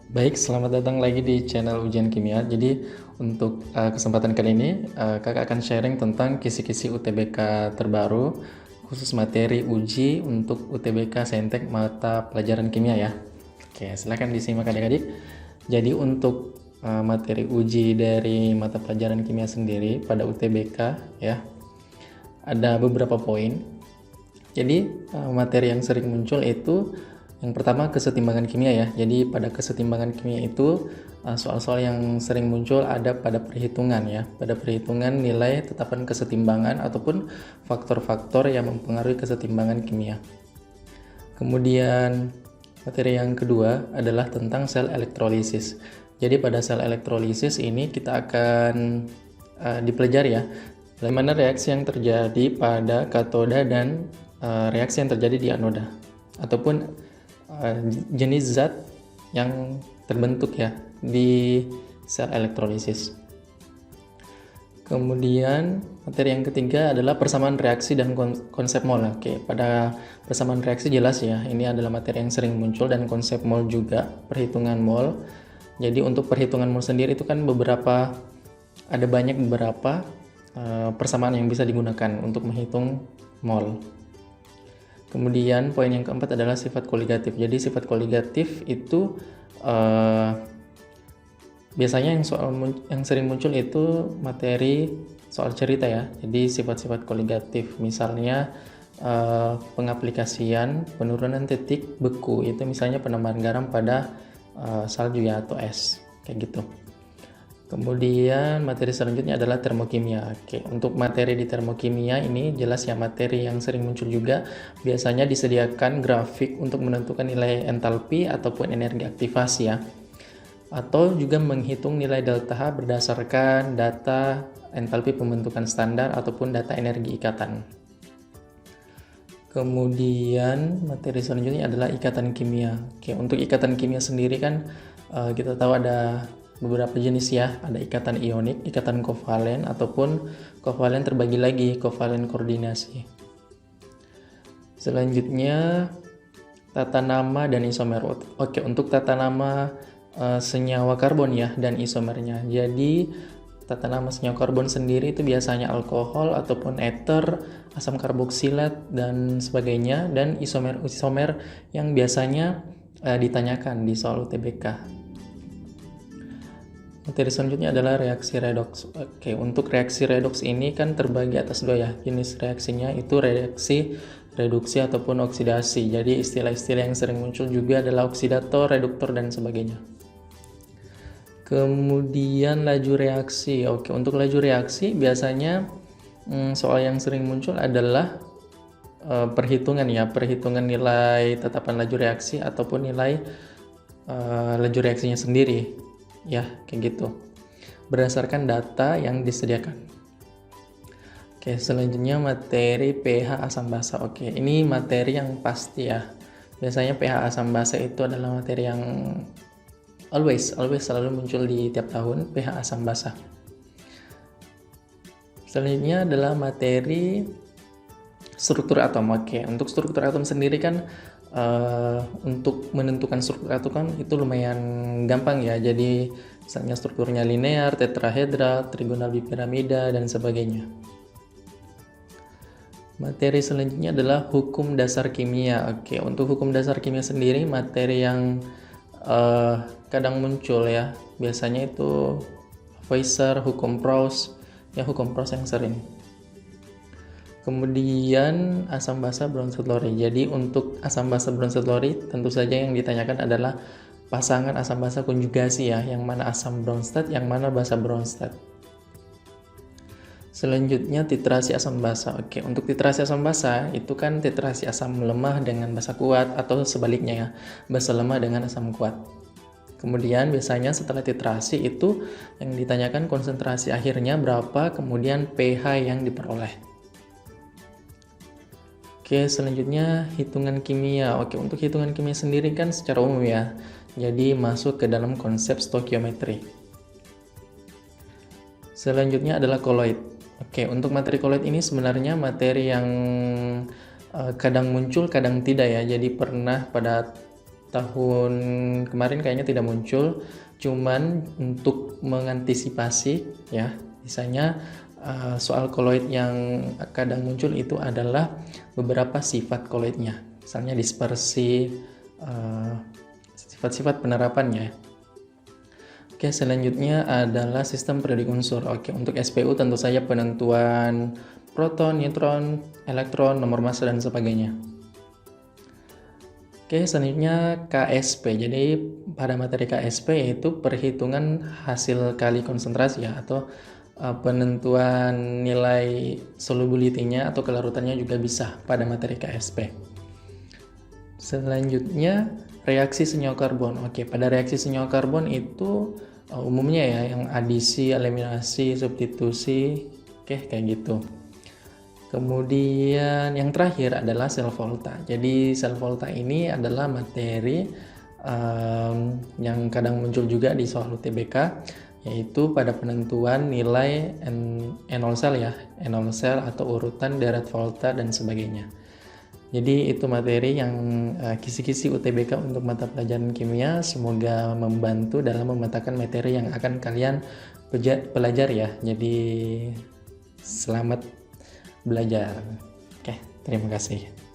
Baik, selamat datang lagi di channel Ujian Kimia. Jadi untuk kesempatan kali ini kakak akan sharing tentang kisi-kisi UTBK terbaru khusus materi uji untuk UTBK Saintek mata pelajaran kimia ya. Oke, silahkan disimak adik-adik. Jadi untuk materi uji dari mata pelajaran kimia sendiri pada UTBK ya, ada beberapa poin. Jadi materi yang sering muncul itu yang pertama kesetimbangan kimia ya. Jadi pada kesetimbangan kimia itu soal-soal yang sering muncul ada pada perhitungan ya. Pada perhitungan nilai tetapan kesetimbangan ataupun faktor-faktor yang mempengaruhi kesetimbangan kimia. Kemudian materi yang kedua adalah tentang sel elektrolisis. Jadi pada sel elektrolisis ini kita akan dipelajari ya, bagaimana reaksi yang terjadi pada katoda dan reaksi yang terjadi di anoda ataupun jenis zat yang terbentuk ya di sel elektrolisis. Kemudian materi yang ketiga adalah persamaan reaksi dan konsep mol. Oke, pada persamaan reaksi jelas ya, ini adalah materi yang sering muncul, dan konsep mol juga, perhitungan mol. Jadi untuk perhitungan mol sendiri itu kan ada banyak beberapa persamaan yang bisa digunakan untuk menghitung mol. Kemudian poin yang keempat adalah sifat koligatif. Jadi sifat koligatif itu biasanya yang sering muncul itu materi soal cerita ya. Jadi sifat-sifat koligatif misalnya pengaplikasian penurunan titik beku, itu misalnya penambahan garam pada salju ya atau es kayak gitu. Kemudian materi selanjutnya adalah termokimia. Oke, untuk materi di termokimia ini jelas ya, materi yang sering muncul juga biasanya disediakan grafik untuk menentukan nilai entalpi ataupun energi aktivasi ya. Atau juga menghitung nilai delta H berdasarkan data entalpi pembentukan standar ataupun data energi ikatan. Kemudian materi selanjutnya adalah ikatan kimia. Oke, untuk ikatan kimia sendiri kan kita tahu ada beberapa jenis ya, ada ikatan ionik, ikatan kovalen, ataupun kovalen terbagi lagi, kovalen koordinasi. Selanjutnya tata nama dan isomer. Oke, untuk tata nama senyawa karbon ya dan isomernya. Jadi tata nama senyawa karbon sendiri itu biasanya alkohol ataupun ether, asam karboksilat dan sebagainya, dan isomer yang biasanya ditanyakan di soal UTBK. Materi selanjutnya adalah reaksi redoks. Oke, untuk reaksi redoks ini kan terbagi atas dua ya. Jenis reaksinya itu reaksi reduksi ataupun oksidasi. Jadi istilah-istilah yang sering muncul juga adalah oksidator, reduktor, dan sebagainya. Kemudian laju reaksi. Oke, untuk laju reaksi biasanya soal yang sering muncul adalah perhitungan ya. Perhitungan nilai tetapan laju reaksi ataupun nilai laju reaksinya sendiri. Ya, kayak gitu. Berdasarkan data yang disediakan. Oke, selanjutnya materi pH asam basa. Oke, ini materi yang pasti ya. Biasanya pH asam basa itu adalah materi yang always selalu muncul di tiap tahun, pH asam basa. Selanjutnya adalah materi struktur atom. Oke, untuk struktur atom sendiri kan untuk menentukan struktur atom kan itu lumayan gampang ya. Jadi misalnya strukturnya linear, tetrahedral, trigonal bipiramida, dan sebagainya. Materi selanjutnya adalah hukum dasar kimia. Oke, untuk hukum dasar kimia sendiri materi yang kadang muncul ya, biasanya itu Lavoisier, hukum Proust ya, hukum Proust yang sering. Kemudian asam basa Bronsted-Lowry. Jadi untuk asam basa Bronsted-Lowry tentu saja yang ditanyakan adalah pasangan asam basa konjugasi ya, yang mana asam Bronsted, yang mana basa Bronsted. Selanjutnya titrasi asam basa. Oke, untuk titrasi asam basa itu kan titrasi asam lemah dengan basa kuat atau sebaliknya ya, basa lemah dengan asam kuat. Kemudian biasanya setelah titrasi itu yang ditanyakan konsentrasi akhirnya berapa, kemudian pH yang diperoleh. Oke, selanjutnya hitungan kimia. Oke, untuk hitungan kimia sendiri kan secara umum ya. Jadi masuk ke dalam konsep stokiometri. Selanjutnya adalah koloid. Oke, untuk materi koloid ini sebenarnya materi yang kadang muncul, kadang tidak ya. Jadi pernah pada tahun kemarin kayaknya tidak muncul, cuman untuk mengantisipasi ya, misalnya soal koloid yang kadang muncul itu adalah beberapa sifat koloidnya, misalnya dispersi, sifat-sifat penerapannya. Oke, selanjutnya adalah sistem periodik unsur. Oke, untuk SPU tentu saja penentuan proton, neutron, elektron, nomor massa, dan sebagainya. Oke, selanjutnya KSP. Jadi pada materi KSP yaitu perhitungan hasil kali konsentrasi ya, atau penentuan nilai solubility-nya atau kelarutannya juga bisa pada materi KSP. Selanjutnya reaksi senyawa karbon. Oke, pada reaksi senyawa karbon itu umumnya ya yang adisi, eliminasi, substitusi, oke kayak gitu. Kemudian yang terakhir adalah sel volta. Jadi sel volta ini adalah materi yang kadang muncul juga di soal UTBK, yaitu pada penentuan nilai N0 sel ya, N0 sel atau urutan deret volta dan sebagainya. Jadi itu materi yang kisi-kisi UTBK untuk mata pelajaran kimia. Semoga membantu dalam memetakan materi yang akan kalian pelajari ya. Jadi selamat belajar. Oke, terima kasih.